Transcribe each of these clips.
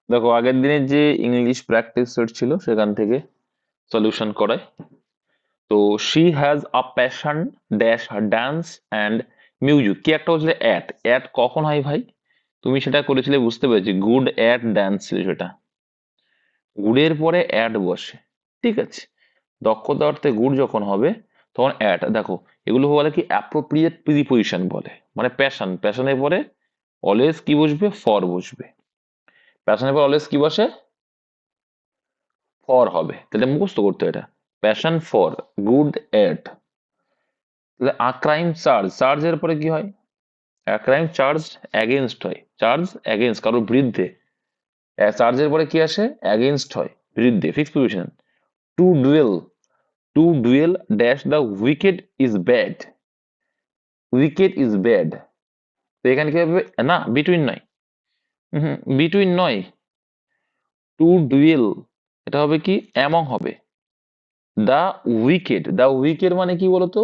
দেখো আগের দিনের যে ইংলিশ প্র্যাকটিস সেট ছিল সেখান থেকে সলিউশন করায়। তো she has a passion dash dance and music, কি একটা হচ্ছে অ্যাট, অ্যাট কখন হয় ভাই? তুমি সেটা করেছিলে, বুঝতে পেরেছি, গুড অ্যাট ডান্স ছিল সেটা, গুডের পরে অ্যাট বসে, ঠিক আছে। দক্ষতা অর্থে গুড যখন হবে তখন অ্যাট, দেখো এগুলো বলে কি অ্যাপ্রোপ্রিয়েট প্রিপোজিশন বলে, মানে প্যাশন, প্যাশনের পরে অলওয়েজ কি বসবে? ফর বসবে। প্যাশনের পর অলওয়েজ কি বসে? ফর হবে, তাহলে মুখস্থ করতে হয় এটা। Passion for good at. তাহলে আ ক্রাইম চার্জ, চার্জের পরে কি হয়? আ ক্রাইম চার্জ অ্যাগেনস্ট হয়, চার্জ অ্যাগেনস্ট কারোর বিরুদ্ধে। চার্জের পরে কি আসে? অ্যাগেনস্ট হয়, বিরুদ্ধে, fix position. To duel, to duel dash the wicket is bad, wicket is bad. তো এখানে কি হবে? না, বিটুইন নয়, বিটুইন নয়, টু ডুয়েল, এটা হবে কি অ্যামং হবে। দা উইকেট, দা উইকেট মানে কি বলতো?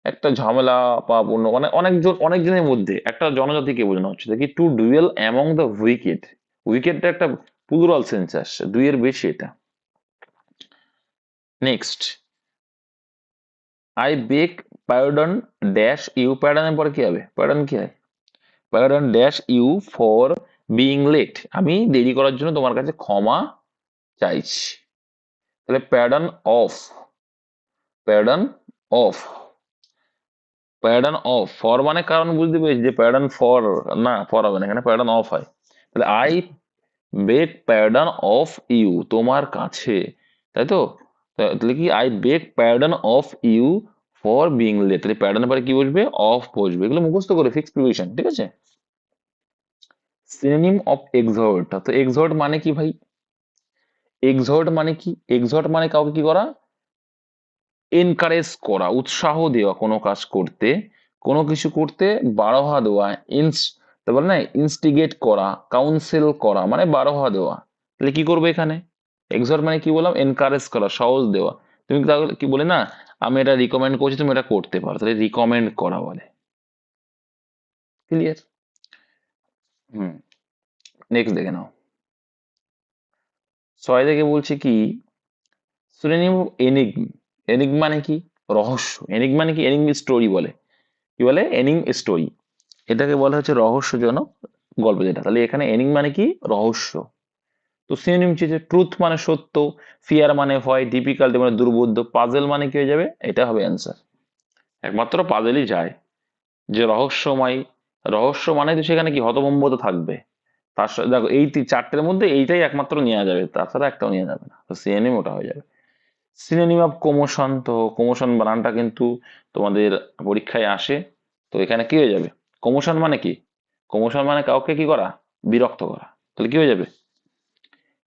একটা ঝামেলা বা অন্য মানে অনেকজন, অনেকজনের মধ্যে একটা জনজাতিকে বোঝানো হচ্ছে দেখি, to dwell among the wicked. উইকেটটা একটা প্লুরাল সেন্স আসছে, দুইয়ের বেশি এটা। Next, I beg pardon dash you, প্যারাডনের পরে কি হবে? প্যারাডন কি হয়? Pardon dash you for being late, আমি দেরি করার জন্য তোমার কাছে ক্ষমা চাইছি। তাহলে pardon of, pardon of, pardon of, for মানে কারণ বুঝতে পেরেছি, যে প্যারাডন ফর, না ফর হবে না, এখানে প্যারাডন অফ হয়। তাহলে I beg pardon of you, তোমার কাছে, তাই তো? তাহলে কি I beg pardon of you for being late, তাহলে প্যারাডনের পরে কি বসবে? অফ বসবে। এগুলো মুখস্থ করে, ফিক্স প্রিপোজিশন, ঠিক আছে। সিনোনিম অফ এক্সহর্ট, তো এক্সহর্ট মানে কি ভাই? এক্সহর্ট মানে কি? এক্সহর্ট মানে কাউকে কি করা? এনকারেজ করা, উৎসাহ দেওয়া কোনো কাজ করতে, কোনো কিছু করতে বারোহা দেওয়া, তা বলে না ইনস্টিগেট করা, কাউন্সিল করা, মানে বারোহা দেওয়া। তাহলে কি করবে এখানে? এক্সহর্ট মানে কি বললাম? এনকারেজ করা, সাহস দেওয়া। তুমি তাহলে কি বলে না, আমি এটা রিকমেন্ড করছি তুমি এটা করতে পারো, তাহলে রিকমেন্ড করা বলে। ক্লিয়ার? হুম। নেক্সট দেখে নাও, 6 দেখে বলছে কি, সিনোনিম এনিগম, এনিগম মানে কি? রহস্য। এনিগম মানে কি? এনিগম স্টোরি বলে, কি বলে? এনিং স্টোরি, এটাকে বলা হচ্ছে রহস্যজনক গল্প যেটা। তাহলে এখানে এনিং মানে কি? রহস্য। তো সিনোনিম হচ্ছে ট্রুথ মানে সত্য, ফিয়ার মানে ভয়, ডিফিকাল্টি মানে দুর্বোধ্য, পাজেল মানে কি হয়ে যাবে? এটা হবে অ্যান্সার। একমাত্র পাজেলই যায়, যে রহস্যময়, রহস্য মানে তো সেখানে কি হতভম্ব তো থাকবে। তার সাথে দেখো এই চারটের মধ্যে এইটাই একমাত্র নেওয়া যাবে, তাছাড়া একটাও নেওয়া যাবে না, তো সিনোনিম ওটা হয়ে যাবে। সিনোনিম অফ কোমোশন, তো কোমোশন বানানটা কিন্তু তোমাদের পরীক্ষায় আসে। তো এখানে কি হয়ে যাবে? কোমোশন মানে কি? কোমোশন মানে কাউকে কি করা? বিরক্ত করা। তাহলে কি হয়ে যাবে?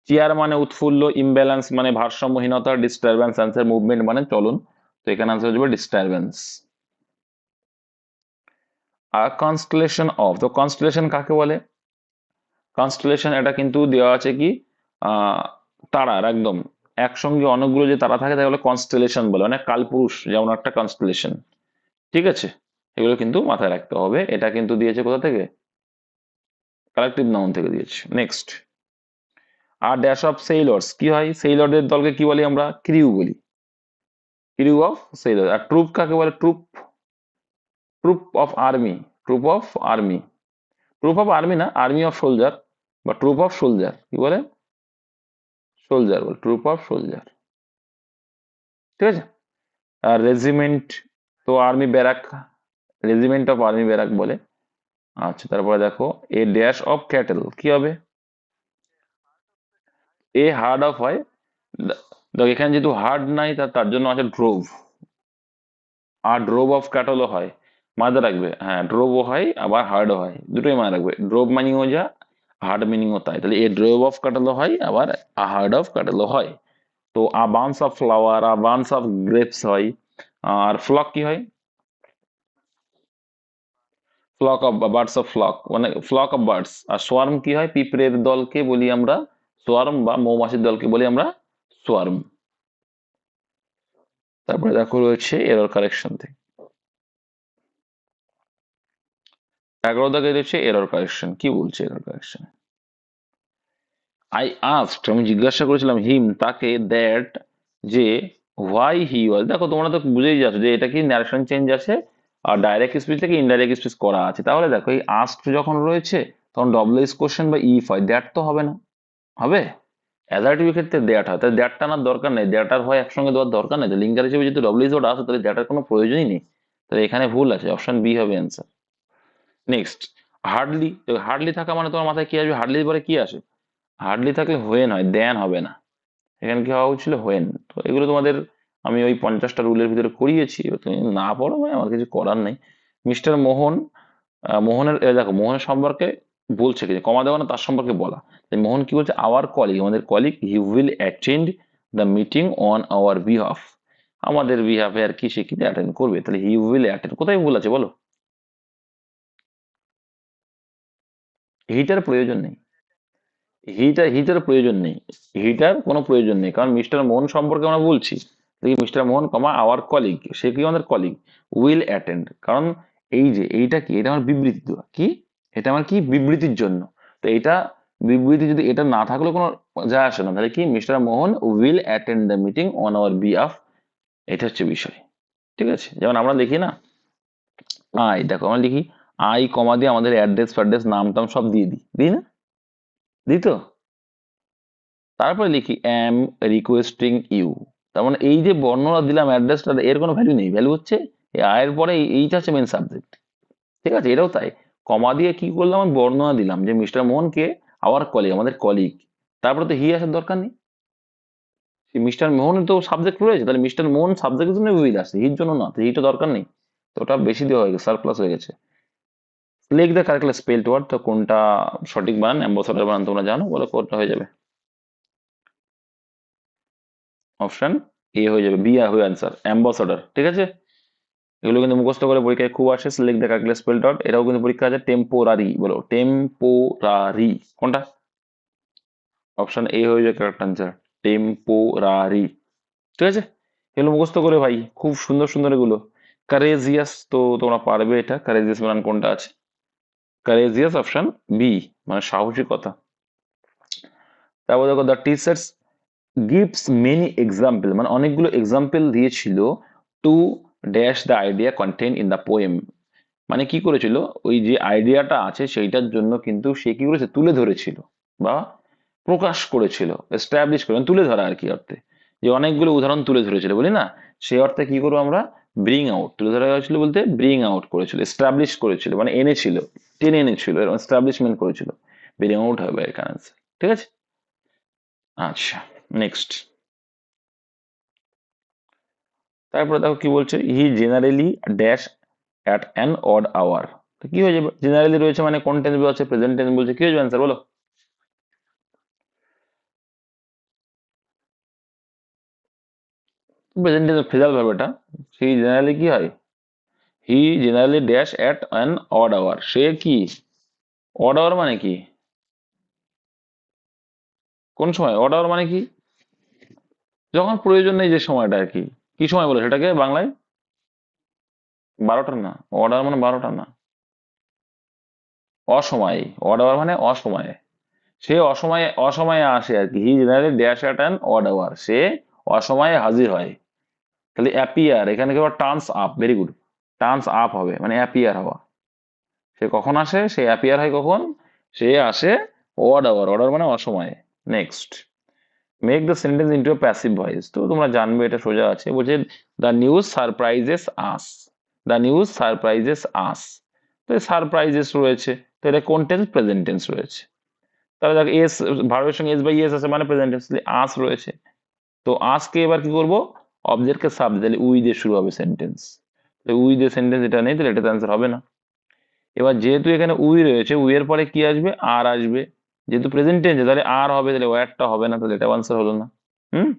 চিয়ার মানে উৎফুল্ল, ইমব্যালেন্স মানে ভারসাম্যহীনতা, ডিস্টারবেন্স আনসার, মুভমেন্ট মানে চলন। তো এখানে আনসার হয়ে যাবে ডিস্টারবেন্স। আর কনস্টেলেশন অফ, তো কনস্টেলেশন কাকে বলে? কনস্টেলেশন এটা কিন্তু দেওয়া আছে কি, আহ তারার একদম একসঙ্গে অনেকগুলো যে তারা থাকে তাকে বলে কনস্টেলেশন বলে, মানে কালপুরুষ যেমন একটা কনস্টেলেশন, ঠিক আছে। এগুলো কিন্তু মাথায় রাখতে হবে, এটা কিন্তু দিয়েছে কোথা থেকে? কালেকটিভ নাউন থেকে দিয়েছে। নেক্সট, আর ড্যাশ অফ সেইলর্স, কি হয়? সেইলরদের দলকে কি বলি আমরা? ক্রিউ বলি, ক্রিউ অফ সেইলর। আর ট্রুপ কাকে বলে? Troop, troop of army, troop of army, troop of army না, আর্মি অফ সোলজার বা ট্রুপ অফ সোলজার, কি বলে? সোলজার বলে, ট্রুপ অফ সোলজার, ঠিক আছে। আর রেজিমেন্ট, তো army barrack, regiment of army barrack বলে। আচ্ছা, তারপরে দেখো এ ড্যাশ অফ ক্যাটেল, কি হবে? এ হার্ড অফ হয়, দেখো এখানে যেহেতু হার্ড নাই, তার জন্য আছে ড্রোভ। আর ড্রোভ অফ ক্যাটলও হয়, মাথায় রাখবে। হ্যাঁ, ড্রোভও হয় আবার হার্ডও হয়, দুটোই মনে রাখবে। ড্রোভ মিনিংও যা, হার্ড মিনিংও তাই। তাহলে এ ড্রোভ অফ ক্যাটলও হয় আবার হার্ড অফ ক্যাটলও হয়। তো a bunch of flower, a bunch of grapes হয়। আর ফ্লক কি হয়? Flock of birds of flock, মানে ফ্লক অফ বার্ডস। আর সোয়ার্ম কি হয়? পিঁপড়ের দলকে বলি আমরা সোয়ার্ম, বা মৌমাছির দলকে বলি আমরা সোয়ার্ম। তারপরে দেখো রয়েছে এরর কারেকশন থেকে, 11 দাগে রয়েছে এরর কারেকশন, কি বলছে এরর কারেকশন? আই আস্কড, আমি জিজ্ঞাসা করেছিলাম হিম, তাকে, দ্যাট, যে হোয়াই হি ওয়াজ। দেখো তোমরা তো বুঝেই যাচ্ছ যে এটা কি ন্যারেশন চেঞ্জ আছে আর ডাইরেক্ট স্পিচ থেকে ইনডাইরেক্ট স্পিচ করা আছে। তাহলে দেখো এই আস্কড যখন রয়েছে তখন ডব্লিউএস কোশ্চেন বা ইফ হয়, দ্যাট তো হবে না। হবে? অ্যাজারটিভের ক্ষেত্রে দ্যাট হয়, তাহলে দ্যাট টানার দরকার নেই, দ্যাট আর হয় একসঙ্গে দেওয়ার দরকার নেই। লিঙ্গার হিসেবে যদি ডব্লিউএস ওটা আসে তাহলে দ্যাটার কোনো প্রয়োজনই নেই। তাহলে এখানে ভুল আছে, অপশন বি হবে অ্যান্সার। Next, hardly. হার্ডলি থাকা মানে তোমার মাথায় কি আসবে? হার্ডলি পরে কি আসে? হার্ডলি থাকলে হোয়েন হয়, দেন হবে না। এখানে কি হওয়া উচিত? হোয়েন। তো এগুলো তোমাদের আমি ওই 50টা রুলের ভিতরে করিয়েছি, এবার তুমি না পড়ো ভাই, আমার কিছু করার নেই। মিস্টার মোহন, মোহনের দেখো মোহনের সম্পর্কে বলছে কি, কমা দেওয়া না, তার সম্পর্কে বলা। তাই মোহন কি বলছে? আওয়ার কলিগ, আমাদের colleague, he will attend the meeting on our behalf. আমাদের বিহাফে আর কি, সে কি অ্যাটেন্ড করবে, তাহলে হি উইল অ্যাটেন্ড কোথায় ভুল আছে বলো? হিটার প্রয়োজন নেই, হিটার প্রয়োজন নেই, হিটার কোনো প্রয়োজন নেই, কারণ মিস্টার মোহন সম্পর্কে আমরা বলছি। দেখি মিস্টার মোহন কমা আওয়ার কলিগ, সে কি আমাদের কলিগ, উইল অ্যাটেন্ড, কারণ এই যে এইটা কি, এটা আমার বিবৃতি দেওয়া কি, এটা আমার কি বিবৃতির জন্য। তো এটা বিবৃতি যদি এটা না থাকলে কোনো যায় আসে না, তাহলে কি mister Mohan will attend the meeting on our behalf, এটা হচ্ছে বিষয়। ঠিক আছে, যেমন আমরা লিখি না আই, দেখো আমরা লিখি আই কমা দিয়ে আমাদের অ্যাড্রেস ফ্যাড্রেস নাম টাম সব দিয়ে দিই, দিই না? দিই তো। তারপরে লিখি এম রিকোয়েস্টিং ইউ, তার মানে এই যে বর্ণনা দিলাম অ্যাড্রেসটা, এর কোনো ভ্যালু নেই, ভ্যালু হচ্ছে এই আয়ের পরে এইটা হচ্ছে মেন সাবজেক্ট। ঠিক আছে, এটাও তাই। কমা দিয়ে কি করলাম? আমি বর্ণনা দিলাম যে মিস্টার মোহনকে আওয়ার কলিগ, আমাদের কলিগ, তারপরে তো হি আসার দরকার নেই, মিস্টার মোহনের তো সাবজেক্ট রয়েছে, তাহলে মিস্টার মোহন সাবজেক্টের জন্য উইল আসে, হির জন্য না, তো হিটা দরকার নেই। তো ওটা বেশি দেওয়া হয়ে গেছে, সারপ্লাস হয়ে গেছে। লিখ দ্য কারেক্টলি স্পেলড ওয়ার্ড, তো কোনটা সঠিক বানান, অ্যাম্বাসাডার বানান তোমরা জানো, বলো কোনটা হয়ে যাবে? অপশন এ হয়ে যাবে, বি হয়ে আনসার, অ্যাম্বাসাডার। ঠিক আছে, এগুলো কিন্তু মুখস্থ করে পরীক্ষায় খুব আসে। Select the correctly spelled out, এটাও কিন্তু পরীক্ষা আছে। টেম্পোরারি, বলো টেম্পোরারি কোনটা? অপশন এ হয়ে যাবে কারেক্ট আনসার, টেম্পোরারি। ঠিক আছে, এগুলো মুখস্থ করে ভাই, খুব সুন্দর সুন্দর এগুলো। কারেজিয়াস, তো তোমরা পারবে এটা, কারেজিয়াস বানান কোনটা আছে? কারেজিয়াস অপশন বি, মানে সাহসিকতা। তারপর দেখো the teachers gives many example, মানে অনেকগুলো এক্সাম্পল দিয়েছিল, to dash the idea content in the poem, মানে কি করেছিল, ওই যে আইডিয়াটা আছে সেইটার জন্য কিন্তু সে কি করেছে, তুলে ধরেছিল বা প্রকাশ করেছিল, এস্টাবলিশ করে, মানে তুলে ধরা আর কি অর্থে, যে অনেকগুলো উদাহরণ তুলে ধরেছিল বলি না, সেই অর্থে কি করবো আমরা, ব্রিং আউট, তুলে ধরা হয়েছিল বলতে ব্রিং আউট করেছিল, এস্টাবলিশ করেছিল মানে এনেছিল, টেনে এনেছিল, এস্টাবলিশমেন্ট করেছিল, ব্রিং আউট হবে এখানে answer। ঠিক আছে, আচ্ছা নেক্সট। তারপরে দেখো কি বলছে, he generally dash at an odd hour, তো কি হয়ে যাবে? জেনারেলি রয়েছে মানে কোন টেন্স বলছে? প্রেজেন্ট টেন্স বলছে, কি হয়ে যাবে অ্যান্সার বলো? প্রেজেন্ট টেন্স ফ্রেজাল ভার্ব এটা। হি জেনারেলি কি হয়? He generally dash at an odd hour, সে কি, অড আওয়ার মানে কি, কোন সময়? অড আওয়ার মানে কি? যখন প্রয়োজন নেই যে সময়টা আর কি। কি সময় বলে সেটাকে বাংলায়? 12টা না, অড আওয়ার মানে 12টা না, অসময়ে। অড আওয়ার মানে অসময়ে, সে অসময়ে, অসময়ে আসে আর কি। He generally dash at an odd hour, সে অসময়ে হাজির হয়। তাহলে অ্যাপিয়ার, এখানে কি turns up, very good, turns up হবে মানে অ্যাপিয়ার হওয়া। সে কখন আসে? সে অ্যাপিয়ার হয় কখন? সে আসে অড আওয়ার, অর্ডার মানে অসময়ে। Next, make the sentence into a passive voice, তো তোমরা জানবে এটা সোজা আছে। বলছে the news surprises us, the news surprises us, তো সারপ্রাইজেস রয়েছে, তো এটা কোন টেন্স? প্রেজেন্ট টেন্স রয়েছে। তাহলে দেখো এস, ভার্বের সঙ্গে এস বাই এস আছে মানে প্রেজেন্ট টেন্স, আস রয়েছে। তো আজকে এবার কি করবো, অবজেক্টকে সাবজেক্ট, তাহলে উই দিয়ে শুরু হবে সেন্টেন্স, উই দিয়ে সেন্টেন্স এটা নেই, তাহলে এটা অ্যান্সার হবে না। এবার যেহেতু এখানে উই রয়েছে, উই এর পরে কি আসবে? আর আসবে, যেহেতু প্রেজেন্ট টেন্সে তাহলে আর হবে, তাহলে ওয়ারটা হবে না, তাহলে এটা আনসার হলো না। হুম,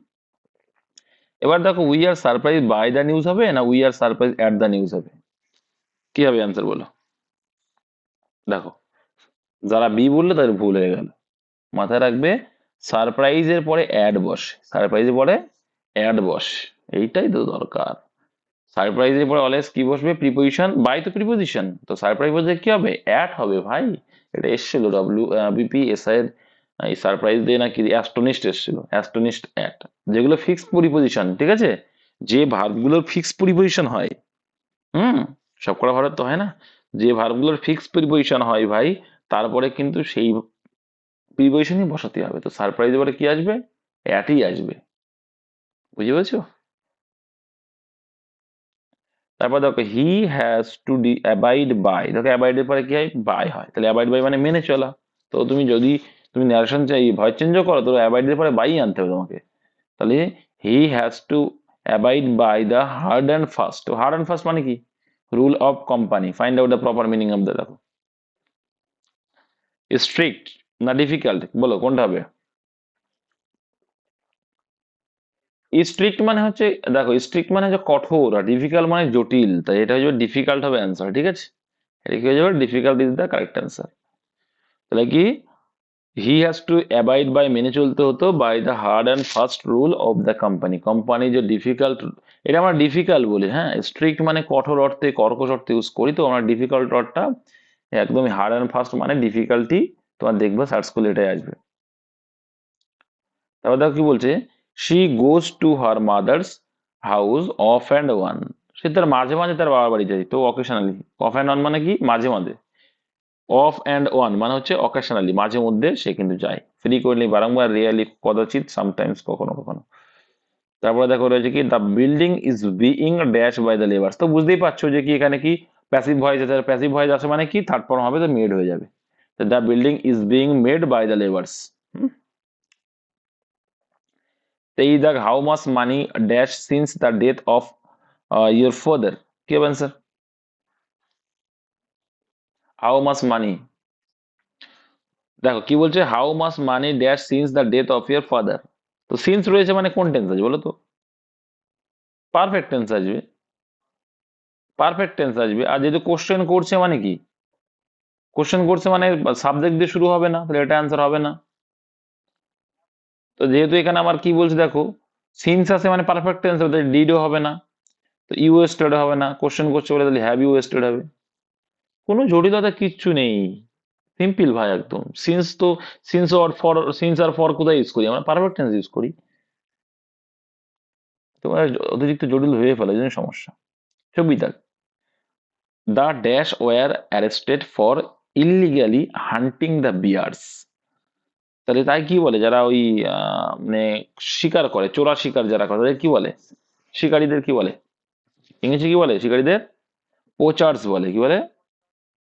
এবার দেখো we are surprise by the news হবে না we are surprise at the news হবে, কি হবে অ্যান্সার বলো? দেখো, যারা বি বললো তাদের ভুল হয়ে গেল। মাথায় রাখবে, সারপ্রাইজের পরে অ্যাড বসে, সারপ্রাইজের পরে অ্যাড বসে, এইটাই তো দরকার। সারপ্রাইজের পরে অলওয়েজ কি বসবে? প্রিপোজিশন, বাই তো প্রিপোজিশন, তো সারপ্রাইজ বলতে কি হবে? অ্যাট হবে ভাই। এটা এসেছিল বিপি এসআই এর এই সারপ্রাইজ দিয়ে নাকি অ্যাস্টনিশড এসেছিল, অ্যাস্টনিশড অ্যাট, যেগুলো ফিক্সড প্রিপোজিশন, ঠিক আছে, যে ভার্বগুলোর ফিক্সড প্রিপোজিশন হয়, হুম, সবকটা ভার্ব তো হয় না, যে ভার্বগুলোর ফিক্সড প্রিপোজিশন হয় ভাই, তারপরে কিন্তু সেই প্রিপোজিশনই বসাতে হবে। তো সারপ্রাইজ এবারে কি আসবে? অ্যাটই আসবে। বুঝতে পেরেছো? তারপর দেখো he has to abide by, দেখো অ্যাবাইড এর পরে কি হয়? বাই হয়। তাহলে অ্যাবাইড বাই মানে মেনে চলা। তো তুমি যদি তুমি ন্যারেশন চাই ভয়েস চেঞ্জও করো, তো অ্যাবাইড এর পরে বাই আনতে হবে তোমাকে। তাহলে he has to abide by the hard and fast. তো হার্ড অ্যান্ড ফাস্ট মানে কি? Rule of company. Find out the proper meaning of the, দেখো স্ট্রিক্ট না ডিফিকাল্ট, বলো কোনটা হবে? স্ট্রিক্ট মানে হচ্ছে, দেখো স্ট্রিক্ট মানে হচ্ছে কঠোর, আর ডিফিকাল্ট মানে জটিল, তাই এটা হয়ে যাবে ডিফিকাল্ট হবে অ্যান্সার, ঠিক আছে? এটা কি হয়ে যাবে? Difficult is the correct answer. তাহলে কি he has to abide by, মেনে চলতে হতো, by the hard and first rule of the company, company যে ডিফিকাল্ট, এটা আমরা ডিফিকাল্ট বলি, হ্যাঁ, স্ট্রিক্ট মানে কঠোর অর্থে কর্কশ অর্থে ইউজ করি, তো আমরা ডিফিকাল্ট অর্থটা একদমই হার্ড অ্যান্ড ফার্স্ট মানে ডিফিকাল্টি, তোমার দেখবে সার্চ করলে এটাই আসবে। তারপর দেখো কি বলছে, she goes to her mother's house off and on, সে তার মাঝে মাঝে তার বাবার বাড়ি যায়, তো অকেশনালি, অফ অ্যান্ড ওয়ান মানে কি? মাঝে মাঝে। অফ অ্যান্ড ওয়ান মানে হচ্ছে অকেশনালি, মাঝে মধ্যে সে কিন্তু যায়, ফ্রিকোয়েন্টলি বারংবার, রিয়ালি কদাচিৎ, সামটাইমস কখনো কখনো। তারপরে দেখো রয়েছে কি the building is being dash by the labours, তো বুঝতেই পারছো যে কি এখানে কি প্যাসিভ ভয়েস আছে, প্যাসিভ ভয়েস আছে মানে কি থার্ড ফর্ম হবে, তো মেড হয়ে যাবে। The building is being made by the labours. এই দেখ how much money dash since the death of your father, কি হবে অ্যান্সার? হাউ মাস মানি, দেখো কি বলছে, how much money dash since the death of your father, তো since রয়েছে মানে কোন টেন্স আছে বলো তো? পারফেক্ট টেন্স আসবে, পারফেক্ট টেন্স আসবে। আর যেহেতু কোশ্চেন করছে মানে কি, কোশ্চেন করছে মানে সাবজেক্ট দিয়ে শুরু হবে না, তাহলে এটা অ্যান্সার হবে না। তো যেহেতু এখানে আমার কি বলছে দেখো, সিন্স আছে মানে পারফেক্ট টেন্স হবে, তাহলে ডিডও হবে না, তো ইউ ওয়েস্টেড হবে না, কোশ্চেন করছে বলে তাহলে হ্যাভ ইউ ওয়েস্টেড হবে। কোনো জটিলতা কিচ্ছু নেই, সিম্পল ভাই একদম। সিন্স তো, সিন্স আর ফর, সিন্স আর ফর কোথায় ইউজ করি? আমরা পারফেক্ট টেন্স ইউজ করি। তোমরা অতিরিক্ত জটিল হয়ে ফেলে, এই জন্য সমস্যা। ছবি দেখ, the dash were arrested for illegally hunting the bears, তাহলে তাই কি বলে যারা ওই মানে শিকার করে, চোরা শিকার যারা করে তাদের কি বলে? শিকারীদের কি বলে? ইংলিশে কি বলে শিকারীদের? পোচার্স বলে। কি বলে?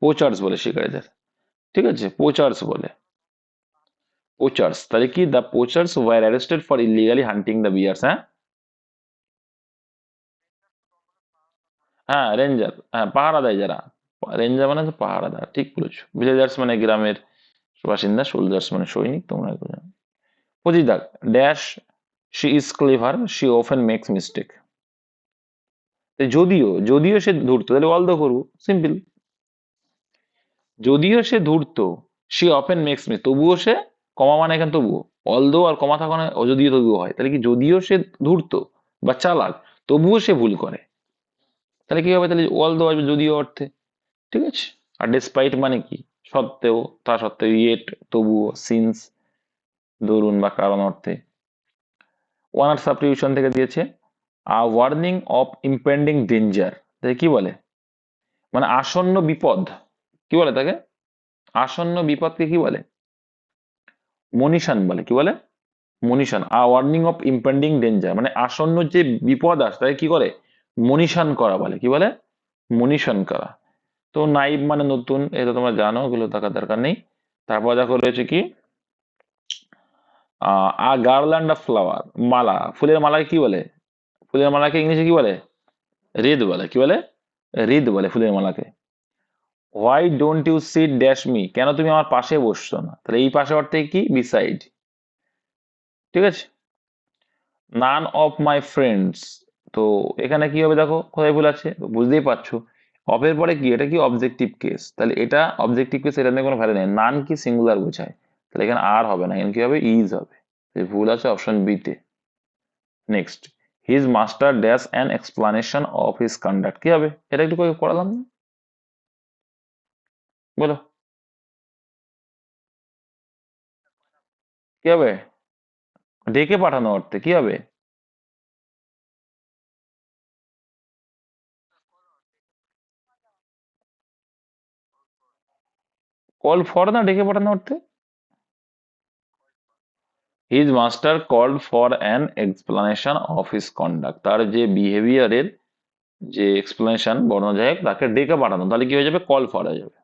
পোচার্স বলে শিকারীদের, ঠিক আছে, পোচার্স বলে। পোচার্স, তাহলে কি the poachers were arrested for illegally hunting the bears, হ্যাঁ। হ্যাঁ রেঞ্জার, হ্যাঁ পাহারা দেয় যারা, রেঞ্জার মানে হচ্ছে পাহারা দেয়, ঠিক বলেছো। ভিলেজার্স মানে গ্রামের বাসিন্দা, সোলজার্স মানে সৈনিক, তোমরা এগুলো জানো। 25 দাগ, dash she is clever she often makes mistake, যদিও, যদিও সে ধূর্ত, তাহলে অল দো করবো, সিম্পল। যদিও সে ধূর্ত, সে অফেন মেক্স মি, তবুও সে, কমা মানে এখানে তবুও, অলদো আর কমা থাকা মানে যদিও তবুও হয়, তাহলে কি যদিও সে ধূর্ত বা চালাক, তবুও সে ভুল করে, তাহলে কি হবে? তাহলে অলদো আসবে যদিও অর্থে, ঠিক আছে। আর ডেসপাইট মানে কি? সত্ত্বেও, তা সত্ত্বেও, ইয়েট তবুও, সিন্স দরুন বা কারণ অর্থে। ওয়ান আর সাবস্টিটিউশন থেকে দিয়েছে আ ওয়ার্নিং অফ ইম্পেন্ডিং ডেঞ্জার, তাহলে কি বলে? মানে আসন্ন বিপদ, কি বলে তাকে? আসন্ন বিপদকে কি বলে? মনিশান বলে। কি বলে? Monition. A warning of impending danger মানে আসন্ন যে বিপদ আসে তাকে কি করে? মনিশান করা বলে। কি বলে? মনিশান করা। তো নাইব মানে নতুন, এটা তোমরা জানো, ওগুলো থাকার দরকার নেই। তারপর দেখো রয়েছে কি আ গার্ল্যান্ড অফ ফ্লাওয়ার, মালা, ফুলের মালাকে কি বলে? ফুলের মালাকে ইংলিশে কি বলে? রিদ বলে। কি বলে? রিদ বলে ফুলের মালাকে। Why don't you sit dash me, কেন তুমি আমার পাশে বসছো না? তাহলে এই পাশে অর্থে কি? বিসাইড, ঠিক আছে। নান অফ মাই ফ্রেন্ডস, তো এখানে কি হবে দেখো, কোথায় ভুল আছে? বুঝতেই পারছো, অফের পরে কি, এটা কি অবজেক্টিভ কেস, তাহলে এটা অবজেক্টিভ কেস, এটা নিয়ে কোনো ভ্যালু নেই। নান কি সিঙ্গুলার বোঝায়, তাহলে এখানে আর হবে না, এখানে কি হবে? ইজ হবে। তাহলে ভুল আছে অপশন বি তে। Next, his master dash an explanation of his conduct, কি হবে? এটা একটু পড়ালাম না, বলো। কি হবে? ডেকে পাঠানো অর্থে কি হবে? কল ফর না ডেকে পাঠানো অর্থে? His master called for an explanation of his conduct, তার যে বিহেভিয়ারের যে এক্সপ্লেনেশন বর্ণনা যায় তাকে ডেকে পাঠানো, তাহলে কি হয়ে যাবে? কল ফর হয়ে যাবে।